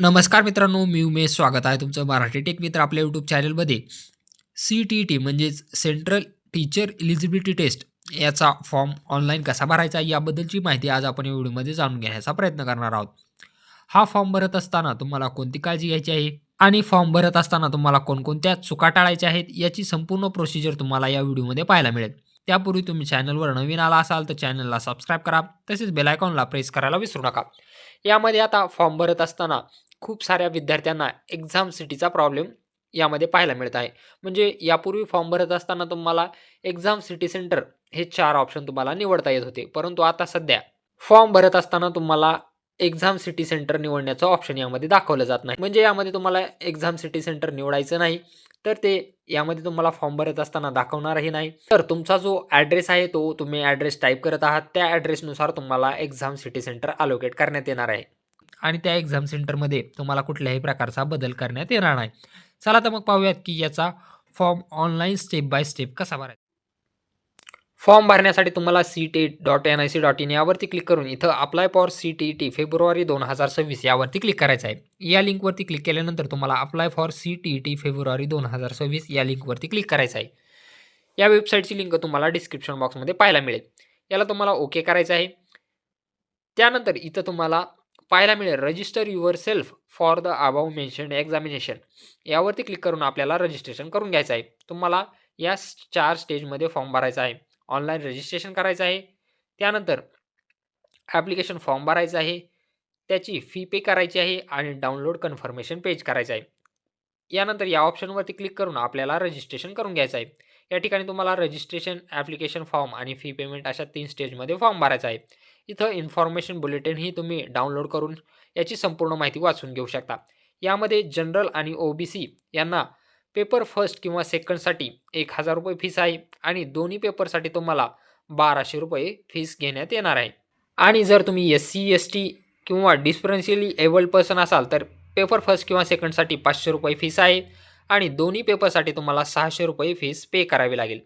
नमस्कार मित्रांनो, मी उमेश. स्वागत आहे तुमचं मराठी टेक मित्र आपल्या यूट्यूब चॅनलमध्ये. CTET म्हणजेच सेंट्रल टीचर एलिजिबिलिटी टेस्ट याचा फॉर्म ऑनलाईन कसा भरायचा याबद्दलची माहिती आज आपण या व्हिडिओमध्ये जाणून घेण्याचा प्रयत्न करणार आहोत. हा फॉर्म भरत असताना तुम्हाला कोणती काळजी घ्यायची आहे आणि फॉर्म भरत असताना तुम्हाला कोणकोणत्या चुका टाळायच्या आहेत याची संपूर्ण प्रोसिजर तुम्हाला या व्हिडिओमध्ये पाहायला मिळेल. त्यापूर्वी तुम्ही चॅनलवर नवीन आला असाल तर चॅनलला सबस्क्राईब करा, तसेच बेल आयकॉनला प्रेस करायला विसरू नका. यामध्ये आता फॉर्म भरत असताना खूप साऱ्या विद्यार्थ्यांना एक्झाम सिटीचा प्रॉब्लेम यामध्ये पाहायला मिळत आहे. म्हणजे यापूर्वी फॉर्म भरत असताना तुम्हाला एक्झाम सिटी सेंटर हे 4 ऑप्शन तुम्हाला निवडता येत होते. परंतु आता सध्या फॉर्म भरत असताना तुम्हाला एक्झाम सिटी सेंटर निवडण्याचं ऑप्शन यामध्ये दाखवलं जात नाही. म्हणजे यामध्ये तुम्हाला एक्झाम सिटी सेंटर निवडायचं नाही, तर ते यामध्ये तुम्हाला फॉर्म भरत असताना दाखवणारही नाही. तर तुमचा जो ॲड्रेस आहे तो तुम्ही ॲड्रेस टाइप करत आहात त्या ॲड्रेसनुसार तुम्हाला एक्झाम सिटी सेंटर अलोकेट करण्यात येणार आहे. आणि त्या एक्झाम सेंटरमध्ये तुम्हाला कुठल्याही प्रकारचा बदल करण्यात येणार नाही. चला तर मग पाहूयात की याचा form online step by step कसा भरायचा. फॉर्म भरण्यासाठी तुम्हाला CTET.nic.in यावरती क्लिक करून इथं अप्लाय फॉर CTET फेब्रुवारी 2026 यावरती क्लिक करायचं आहे. या लिंकवरती क्लिक केल्यानंतर तुम्हाला अप्लाय फॉर CTET फेब्रुवारी 2026 या लिंकवरती क्लिक करायचं आहे. या वेबसाईटची लिंक तुम्हाला डिस्क्रिप्शन बॉक्समध्ये पाहायला मिळेल. याला तुम्हाला ओके करायचं आहे. त्यानंतर इथं तुम्हाला पाहायला मिळेल register your self for the above mentioned examination यावरती क्लिक करून आपल्याला रजिस्ट्रेशन करून घ्यायचं आहे. तुम्हाला या 4 स्टेजमध्ये फॉर्म भरायचा आहे. ऑनलाईन रजिस्ट्रेशन करायचं आहे. त्यानंतर ॲप्लिकेशन फॉर्म भरायचा आहे. त्याची फी पे करायची आहे आणि डाउनलोड कन्फर्मेशन पेज करायचं आहे. यानंतर या ऑप्शनवरती क्लिक करून आपल्याला रजिस्ट्रेशन करून घ्यायचं आहे. या ठिकाणी तुम्हाला रजिस्ट्रेशन, ॲप्लिकेशन फॉर्म आणि फी पेमेंट अशा 3 स्टेजमध्ये फॉर्म भरायचा आहे. इथं इन्फॉर्मेशन बुलेटिन ही तुम्ही डाउनलोड करून याची संपूर्ण माहिती वाचून घेऊ शकता. यामध्ये जनरल आणि OBC यांना पेपर फर्स्ट किंवा सेकंडसाठी ₹1000 फीस आहे आणि दोन्ही पेपरसाठी तुम्हाला ₹1200 फीस घेण्यात येणार आहे. आणि जर तुम्ही SC, ST किंवा डिफरन्शियली एबल्ड पर्सन असाल तर पेपर फर्स्ट किंवा सेकंडसाठी ₹500 फीस आहे आणि दोन्ही पेपरसाठी तुम्हाला ₹600 फीस पे करावी लागेल.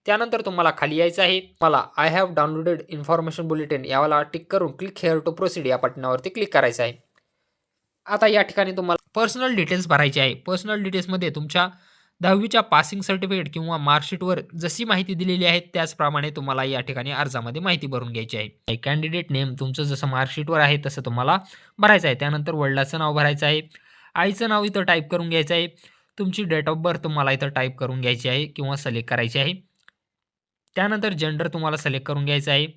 त्यानंतर तुम्हाला खाली यायचं आहे. मला I have downloaded information bulletin याला टिक करून क्लिक हेअर टू प्रोसीड या बटनावरती क्लिक करायचं आहे. आता या ठिकाणी तुम्हाला पर्सनल डिटेल्स भरायचे आहे. पर्सनल डिटेल्समध्ये तुमच्या 10वीच्या पासिंग सर्टिफिकेट किंवा मार्कशीटवर जशी माहिती दिलेली आहे त्याचप्रमाणे तुम्हाला या ठिकाणी अर्जामध्ये माहिती भरून घ्यायची आहे. कॅन्डिडेट नेम तुमचं जसं मार्कशीटवर आहे तसं तुम्हाला भरायचं आहे. त्यानंतर वडिलाचं नाव भरायचं आहे. आईचं नाव इथं टाईप करून घ्यायचं आहे. तुमची डेट ऑफ बर्थ तुम्हाला इथं टाईप करून घ्यायची आहे किंवा सिलेक्ट करायची आहे. त्यानंतर जेंडर तुम्हाला सिलेक्ट करून घ्यायचं आहे.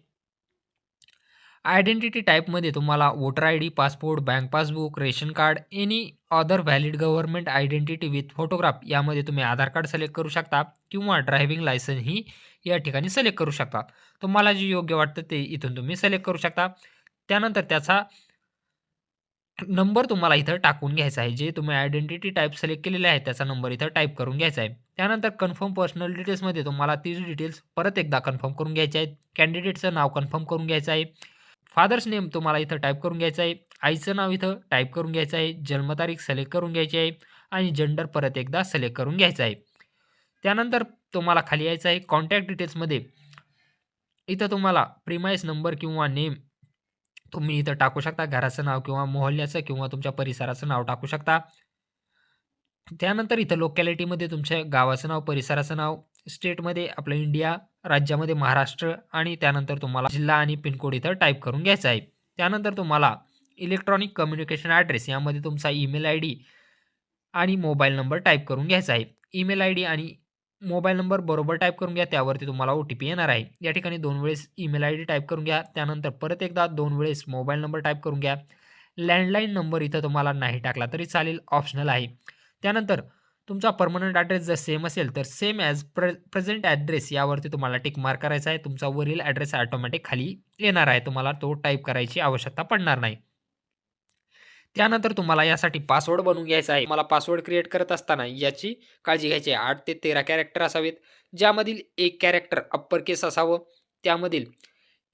आयडेंटिटी टाइपमध्ये तुम्हाला voter ID, passport, bank passbook, ration card, any other valid government identity with photograph यामध्ये तुम्ही आधार कार्ड सिलेक्ट करू शकता किंवा ड्रायव्हिंग लायसन्स ही या ठिकाणी सिलेक्ट करू शकता. तुम्हाला जे योग्य वाटतं ते इथून तुम्ही सिलेक्ट करू शकता. त्यानंतर त्याचा नंबर तुम्हाला इथं टाकून घ्यायचा आहे. जे तुम्ही आयडेंटिटी टाइप सिलेक्ट केलेले आहे त्याचा नंबर इथं टाइप करून घ्यायचा आहे. त्यानंतर कन्फर्म पर्सनल डिटेल्समध्ये तुम्हाला तीच डिटेल्स परत एकदा कन्फर्म करून घ्यायचे आहेत. कॅन्डिडेटचं नाव कन्फर्म करून घ्यायचं आहे. फादर्स नेम तुम्हाला इथं टाइप करून घ्यायचं आहे. आईचं नाव इथं टाइप करून घ्यायचं आहे. जन्मतारीख सिलेक्ट करून घ्यायची आहे आणि जेंडर परत एकदा सिलेक्ट करून घ्यायचं आहे. त्यानंतर तुम्हाला खाली यायचं आहे. कॉन्टॅक्ट डिटेल्समध्ये इथं तुम्हाला प्रिमाइस नंबर किंवा नेम तुम्ही इथं टाकू शकता. घराचं नाव किंवा मोहल्ल्याचं किंवा तुमच्या परिसराचं नाव टाकू शकता. त्यानंतर इथं लोकॅलिटीमध्ये तुमच्या गावाचं नाव, परिसराचं नाव, स्टेटमध्ये आपलं इंडिया, राज्यामध्ये महाराष्ट्र आणि त्यानंतर तुम्हाला जिल्हा आणि पिनकोड इथं टाइप करून घ्यायचा आहे. त्यानंतर तुम्हाला इलेक्ट्रॉनिक कम्युनिकेशन ॲड्रेस यामध्ये तुमचा ईमेल ID आणि मोबाईल नंबर टाइप करून घ्यायचा आहे. ईमेल ID आणि मोबाईल नंबर बरोबर टाइप करून घ्या. त्यावरती तुम्हाला OTP येणार आहे. या ठिकाणी 2 वेळेस ईमेल ID टाइप करून घ्या. त्यानंतर परत एकदा 2 वेळेस मोबाईल नंबर टाइप करून घ्या. लँडलाईन नंबर इथं तुम्हाला नाही टाकला तरी चालेल, ऑप्शनल आहे. त्यानंतर तुमचा पर्मनंट ॲड्रेस जर सेम असेल तर सेम ॲज प्रेझेंट ॲड्रेस यावरती तुम्हाला टिक मार्क करायचा आहे. तुमचा वरील ॲड्रेस ऑटोमॅटिक खाली येणार आहे. तुम्हाला तो टाइप करायची आवश्यकता पडणार नाही. त्यानंतर तुम्हाला यासाठी पासवर्ड बनवून घ्यायचा आहे. मला पासवर्ड क्रिएट करत असताना याची काळजी घ्यायची आहे. 8 ते 13 कॅरेक्टर असावेत. ज्यामधील एक कॅरेक्टर अप्पर केस असावं, त्यामधील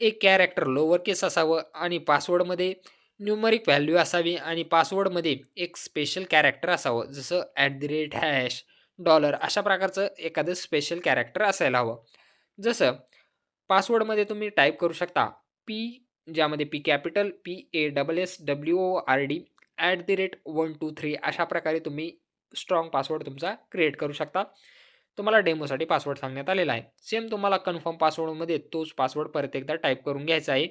एक कॅरेक्टर लोअर केस असावं आणि पासवर्डमध्ये न्यूमरिक व्हॅल्यू असावी आणि पासवर्डमध्ये एक स्पेशल कॅरेक्टर असावं. जसं @ $, अशा प्रकारचं एखादं स्पेशल कॅरेक्टर असायला हवं. जसं पासवर्डमध्ये तुम्ही टाइप करू शकता पी, ज्यामध्ये P कॅपिटल, PASSWORD, 123 अशा प्रकारे तुम्ही स्ट्राँग पासवर्ड तुमचा क्रिएट करू शकता. तुम्हाला डेमोसाठी पासवर्ड सांगण्यात आलेला आहे. सेम तुम्हाला कन्फर्म पासवर्डमध्ये तोच पासवर्ड परत एकदा टाइप करून घ्यायचा आहे.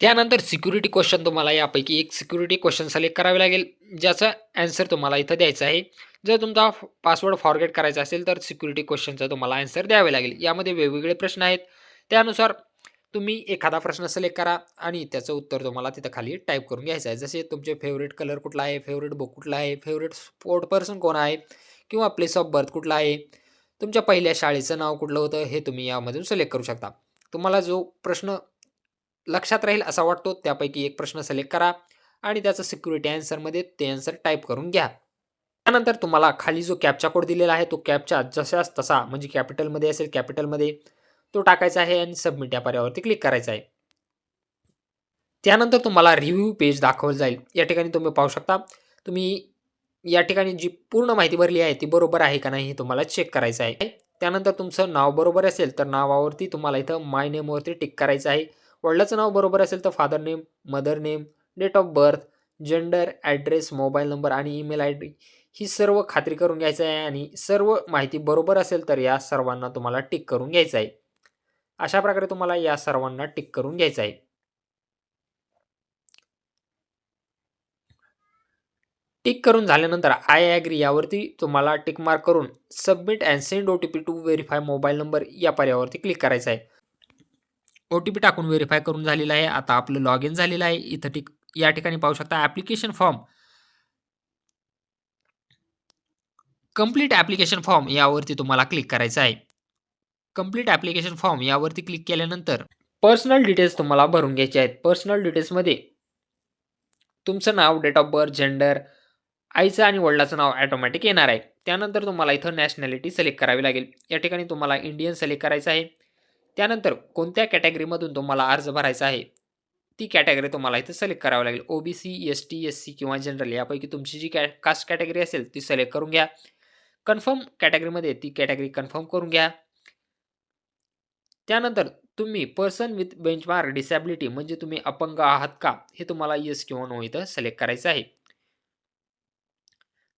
त्यानंतर सिक्युरिटी क्वेश्चन तुम्हाला यापैकी एक सिक्युरिटी क्वेश्चन सिलेक्ट करावे लागेल, ज्याचा ॲन्सर तुम्हाला इथं द्यायचा आहे. जर तुमचा पासवर्ड फॉरगेट करायचा असेल, तर सिक्युरिटी क्वेश्चनचा तुम्हाला ॲन्सर द्यावे लागेल. यामध्ये वेगवेगळे प्रश्न आहेत. त्यानुसार तुम्ही एखादा प्रश्न सिलेक्ट करा आणि त्याचं उत्तर तुम्हाला तिथं खाली टाइप करून घ्यायचं आहे. जसे तुमचे फेव्हरेट कलर कुठला आहे, फेव्हरेट बुक कुठला आहे, फेव्हरेट स्पोर्ट पर्सन कोण आहे किंवा प्लेस ऑफ बर्थ कुठला आहे, तुमच्या पहिल्या शाळेचं नाव कुठलं होतं, हे तुम्ही यामधून सिलेक्ट करू शकता. तुम्हाला जो प्रश्न लक्षात राहील असा वाटतो त्यापैकी एक प्रश्न सिलेक्ट करा आणि त्याचं सिक्युरिटी आन्सरमध्ये ते आन्सर टाइप करून घ्या. त्यानंतर तुम्हाला खाली जो कॅप्चा कोड दिलेला आहे तो कॅप्चा जसाच तसा म्हणजे कॅपिटलमध्ये असेल कॅपिटलमध्ये तो टाकायचा आहे आणि सबमिट या पर्यायावरती क्लिक करायचं आहे. त्यानंतर तुम्हाला रिव्ह्यू पेज दाखवलं जाईल. या ठिकाणी तुम्ही पाहू शकता. तुम्ही या ठिकाणी जी पूर्ण माहिती भरली आहे ती बरोबर आहे का नाही हे तुम्हाला चेक करायचं आहे. त्यानंतर तुमचं नाव बरोबर असेल तर नावावरती तुम्हाला इथं माय नेमवरती टिक करायचं आहे. वडिलाचं नाव बरोबर असेल तर father name, mother name, date of birth, gender, address, mobile number आणि ईमेल आयडी ही सर्व खात्री करून घ्यायचं आहे आणि सर्व माहिती बरोबर असेल तर या सर्वांना तुम्हाला टिक करून घ्यायचं आहे. अशा प्रकारे तुम्हाला या सर्वांना टिक करून घ्यायचं आहे. टिक करून झाल्यानंतर आय ॲग्री यावरती तुम्हाला टिक मार्क करून submit and send OTP to verify mobile number या पर्यायावरती क्लिक करायचं आहे. ओ-टी-पी टाकून व्हेरिफाय करून झालेलं आहे. आता आपलं लॉग इन झालेलं आहे. इथं या ठिकाणी पाहू शकता application form, complete application form यावरती तुम्हाला क्लिक करायचं आहे. कंप्लीट ॲप्लिकेशन फॉर्म यावरती क्लिक केल्यानंतर पर्सनल डिटेल्स तुम्हाला भरून घ्यायचे आहेत. पर्सनल डिटेल्समध्ये तुमचं नाव, डेट ऑफ बर्थ, जेंडर, आईचं आणि वडिलांचं नाव ऑटोमॅटिक येणार आहे. त्यानंतर तुम्हाला इथं नॅशनॅलिटी सिलेक्ट करावी लागेल. या ठिकाणी तुम्हाला इंडियन सिलेक्ट करायचं आहे. त्यानंतर कोणत्या कॅटेगरीमधून तुम्हाला अर्ज भरायचा आहे, ती कॅटेगरी तुम्हाला इथं सिलेक्ट करावी लागेल. ओ-बी-सी, एस-टी, एस-सी किंवा जनरल यापैकी तुमची जी कास्ट कॅटेगरी असेल ती सिलेक्ट करून घ्या. कन्फर्म कॅटेगरीमध्ये ती कॅटेगरी कन्फर्म करून घ्या. त्यानंतर तुम्ही पर्सन विथ बेंचमार्क डिसॅबिलिटी म्हणजे तुम्ही अपंग आहात का, हे तुम्हाला येस किंवा नो इथं सिलेक्ट करायचं आहे.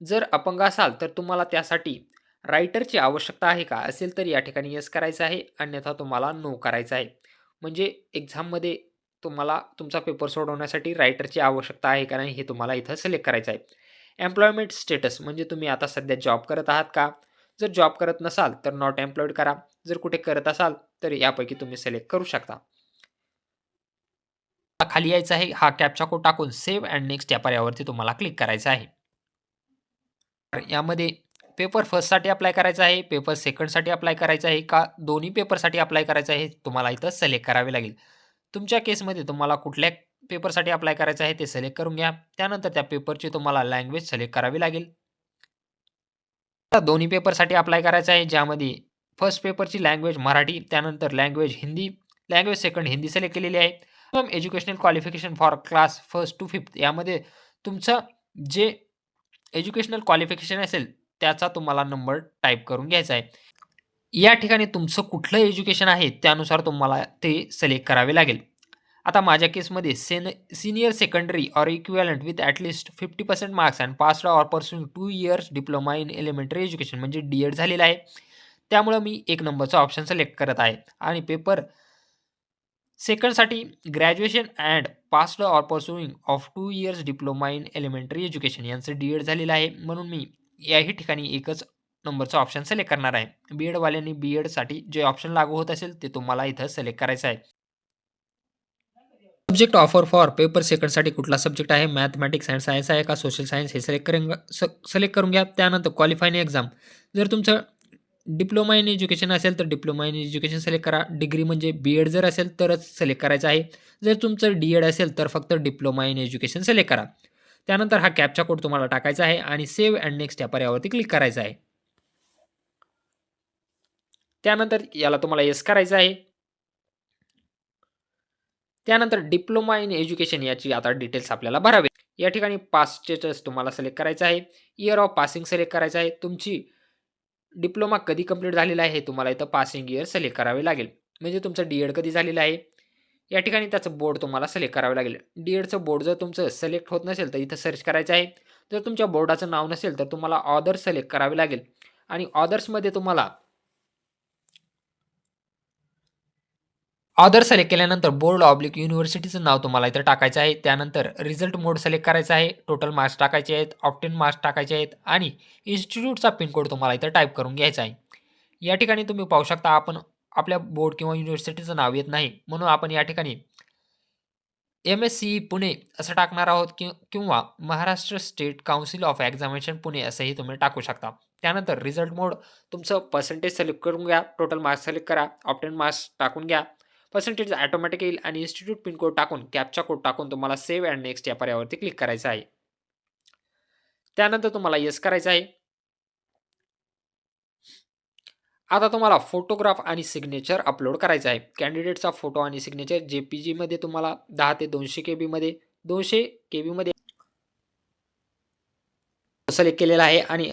जर अपंग असाल तर तुम्हाला त्यासाठी रायटरची आवश्यकता आहे का? असेल तर या ठिकाणी येस करायचं आहे, अन्यथा तुम्हाला नो करायचं आहे. म्हणजे एक्झाममध्ये तुम्हाला तुमचा पेपर सोडवण्यासाठी रायटरची आवश्यकता आहे का नाही हे तुम्हाला इथं सिलेक्ट करायचं आहे. एम्प्लॉयमेंट स्टेटस म्हणजे तुम्ही आता सध्या जॉब करत आहात का? जर जॉब करत नसाल तर नॉट एम्प्लॉईड करा. जर कुठे करत असाल तर यापैकी तुम्ही सिलेक्ट करू शकता. खाली यायचं आहे. हा कॅप्चा कोड टाकून सेव्ह अँड नेक्स्ट या पर्यायावरती तुम्हाला क्लिक करायचं आहे. यामध्ये पेपर फर्स्टसाठी अप्लाय करायचा आहे, पेपर सेकंडसाठी अप्लाय करायचा आहे का दोन्ही पेपरसाठी अप्लाय करायचं आहे, तुम्हाला इथं सिलेक्ट करावे लागेल. तुमच्या केसमध्ये तुम्हाला कुठल्या पेपरसाठी अप्लाय करायचं आहे ते सिलेक्ट करून घ्या. त्यानंतर त्या पेपरची तुम्हाला लँग्वेज सिलेक्ट करावी लागेल. आता दोन्ही पेपरसाठी अप्लाय करायचं आहे, ज्यामध्ये फर्स्ट पेपरची लँग्वेज मराठी, त्यानंतर language Hindi, language second Hindi select केलेली आहे. Educational qualification for class 1st to 5th यामध्ये तुमचं जे एज्युकेशनल क्वालिफिकेशन असेल, त्याचा तुम्हाला नंबर टाइप करून घ्यायचा आहे. या ठिकाणी तुमचं कुठलं एज्युकेशन आहे, त्यानुसार तुम्हाला ते सिलेक्ट करावे लागेल. आता माझ्या केसमध्ये senior secondary or equivalent with at least 50% marks and passed or pursuing 2 years diploma in elementary education म्हणजे डी-एड झालेलं आहे. त्यामुळं मी 1 नंबरचा ऑप्शन सिलेक्ट करत आहे आणि पेपर सेकंडसाठी graduation and passed or pursuing of 2 years diploma in elementary education यांचं डी-एड झालेलं आहे. म्हणून मी याही ठिकाणी एकच नंबरचा ऑप्शन सिलेक्ट करणार आहे. बी-एडवाल्यांनी बी-एडसाठी जे ऑप्शन लागू होत असेल ते तुम्हाला इथं सिलेक्ट करायचं आहे. सब्जेक्ट ऑफर फॉर पेपर सेकंडसाठी कुठला सब्जेक्ट आहे, मॅथमॅटिक्स अँड सायन्स आहे का सोशल सायन्स हे सिलेक्ट करून घ्या. त्यानंतर क्वालिफाईंग एक्झाम जर तुमचं डिप्लोमा इन एज्युकेशन असेल तर डिप्लोमा इन एज्युकेशन सिलेक्ट करा. डिग्री म्हणजे बी-एड जर असेल तरच सिलेक्ट करायचं आहे. जर तुमचं डी-एड असेल तर फक्त डिप्लोमा इन एज्युकेशन सिलेक्ट करा. त्यानंतर हा कॅप्चा कोड तुम्हाला टाकायचा आहे आणि सेव्ह अँड नेक्स्ट या पर्यायावरती क्लिक करायचं आहे. त्यानंतर याला तुम्हाला येस करायचं आहे. त्यानंतर डिप्लोमा इन एज्युकेशन याची आता डिटेल्स आपल्याला भरावे. या ठिकाणी पास स्टेटस तुम्हाला सिलेक्ट करायचं आहे. इयर ऑफ पासिंग सिलेक्ट करायचं आहे. तुमची डिप्लोमा कधी कंप्लीट झालेला आहे हे तुम्हाला इथं पासिंग इयर सिलेक्ट करावे लागेल. म्हणजे तुमचं डी-एड कधी झालेलं आहे या ठिकाणी त्याचं बोर्ड तुम्हाला सिलेक्ट करावं लागेल. डी-एडचं बोर्ड जर तुमचं सिलेक्ट होत नसेल तर इथं सर्च करायचं आहे. जर तुमच्या बोर्डाचं नाव नसेल तर तुम्हाला ऑदर्स सिलेक्ट करावे लागेल आणि ऑदर्समध्ये तुम्हाला ऑदर सिलेक्ट केल्यानंतर बोर्ड ऑब्लिक युनिव्हर्सिटीचं नाव तुम्हाला इथं टाकायचं आहे. त्यानंतर रिझल्ट मोड सिलेक्ट करायचा आहे. टोटल मार्क्स टाकायचे आहेत, ऑप्टेन मार्क्स टाकायचे आहेत आणि इन्स्टिट्यूटचा पिनकोड तुम्हाला इथं टाइप करून घ्यायचा आहे. या ठिकाणी तुम्ही पाहू शकता आपण आपल्या बोर्ड किंवा युनिव्हर्सिटीचं नाव येत नाही. म्हणून आपण या ठिकाणी MSCE पुणे असं टाकणार आहोत किंवा Maharashtra state council of examination Pune असंही तुम्ही टाकू शकता. त्यानंतर रिझल्ट मोड तुमचं पर्सेंटेज सिलेक्ट करून घ्या. टोटल मार्क्स सिलेक्ट करा. ऑप्टेन मार्क्स टाकून घ्या. पर्सेंटेज ऑटोमॅटिक येईल आणि इन्स्टिट्यूट पिन कोड टाकून कॅप्चा कोड टाकून तुम्हाला सेव्ह अँड नेक्स्ट या पर्यायावरती क्लिक करायचं आहे. त्यानंतर तुम्हाला येस करायचं आहे. आता तुम्हाला फोटोग्राफ आणि सिग्नेचर अपलोड करायचा आहे. कॅन्डिडेटचा फोटो आणि सिग्नेचर JPGमध्ये तुम्हाला 10 ते 200 KB मध्ये 200 KB सिलेक्ट केलेला आहे आणि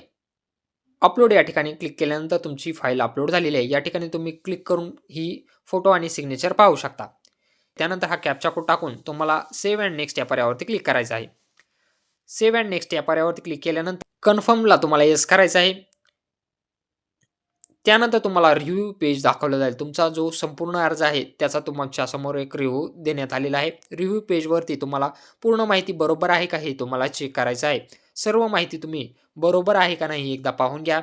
अपलोड या ठिकाणी क्लिक केल्यानंतर तुमची फाईल अपलोड झालेली आहे. या ठिकाणी तुम्ही क्लिक करून ही फोटो आणि सिग्नेचर पाहू शकता. त्यानंतर हा कॅप्चा कोड टाकून तुम्हाला सेव्ह अँड नेक्स्ट या पर्यायावरती क्लिक करायचं आहे. सेव्ह अँड नेक्स्ट या पर्यायावरती क्लिक केल्यानंतर कन्फर्मला तुम्हाला येस करायचं आहे. त्यानंतर तुम्हाला रिव्ह्यू पेज दाखवलं जाईल. तुमचा जो संपूर्ण अर्ज आहे त्याचा तुमच्या समोर एक रिव्ह्यू देण्यात आलेला आहे. रिव्ह्यू पेजवरती तुम्हाला पूर्ण माहिती बरोबर आहे का हे तुम्हाला चेक करायचं आहे. सर्व माहिती तुम्ही बरोबर आहे का नाही एकदा पाहून घ्या.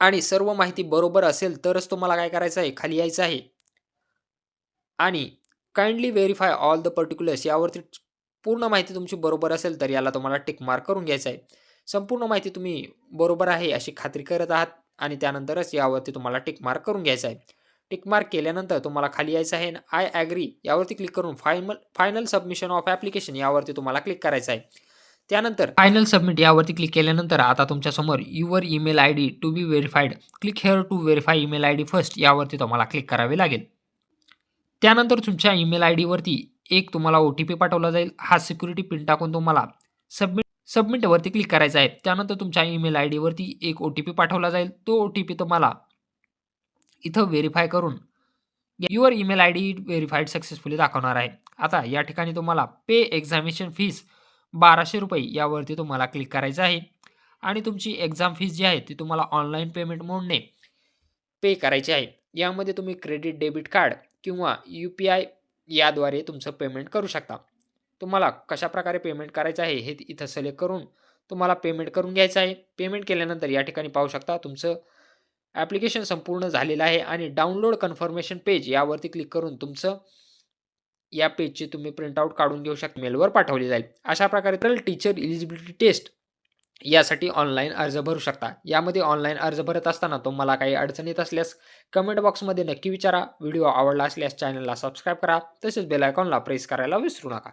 आणि सर्व माहिती बरोबर असेल तरच तुम्हाला काय करायचं आहे, खाली यायचं आहे आणि kindly verify all the particulars यावरती पूर्ण माहिती तुमची बरोबर असेल तर याला तुम्हाला टिक मार्क करून घ्यायचं आहे. संपूर्ण माहिती तुम्ही बरोबर आहे अशी खात्री करत आहात आणि त्यानंतरच यावरती तुम्हाला टिक मार्क करून घ्यायचं आहे. टिक मार्क केल्यानंतर तुम्हाला खाली यायचं आहे आणि आय ॲग्री यावरती क्लिक करून फायनल सबमिशन ऑफ ॲप्लिकेशन यावरती तुम्हाला क्लिक करायचं आहे. त्यानंतर फायनल सबमिट यावरती क्लिक केल्यानंतर आता तुमच्यासमोर your email ID to be verified. Click here to verify email ID first यावरती तुम्हाला क्लिक करावे लागेल. त्यानंतर तुमच्या ईमेल IDवरती एक तुम्हाला OTP पाठवला जाईल. हा सिक्युरिटी पिन टाकून तुम्हाला सबमिटवरती क्लिक करायचं आहे. त्यानंतर तुमच्या ईमेल IDवरती एक OTP पाठवला जाईल. तो OTP तुम्हाला इथं व्हेरिफाय करून your email ID verified successfully दाखवणार आहे. आता या ठिकाणी तुम्हाला पे एक्झामिनेशन फीस ₹1200 यावरती तुम्हाला क्लिक करायचं आहे आणि तुमची एक्झाम फीस जी आहे ती तुम्हाला ऑनलाईन पेमेंट मोडने पे करायची आहे. यामध्ये तुम्ही क्रेडिट डेबिट कार्ड किंवा UPI याद्वारे तुमचं पेमेंट करू शकता. तुम्हाला कशाप्रकारे पेमेंट करायचं आहे हे इथं सिलेक्ट करून तुम्हाला पेमेंट करून घ्यायचं आहे. पेमेंट केल्यानंतर या ठिकाणी पाहू शकता तुमचं ॲप्लिकेशन संपूर्ण झालेलं आहे आणि डाउनलोड कन्फर्मेशन पेज यावरती क्लिक करून तुमचं या पेजची तुम्ही प्रिंटआउट काढून घेऊ शकता. मेलवर पाठवली जाईल. अशा प्रकारे टीचर इलिजिबिलिटी टेस्ट यासाठी ऑनलाईन अर्ज भरू शकता. यामध्ये ऑनलाईन अर्ज भरत असताना तुम्हाला काही अडचण येत असल्यास कमेंट बॉक्समध्ये नक्की विचारा. व्हिडिओ आवडला असल्यास चॅनलला सबस्क्राईब करा. तसेच बेल आयकॉनला प्रेस करायला विसरू नका.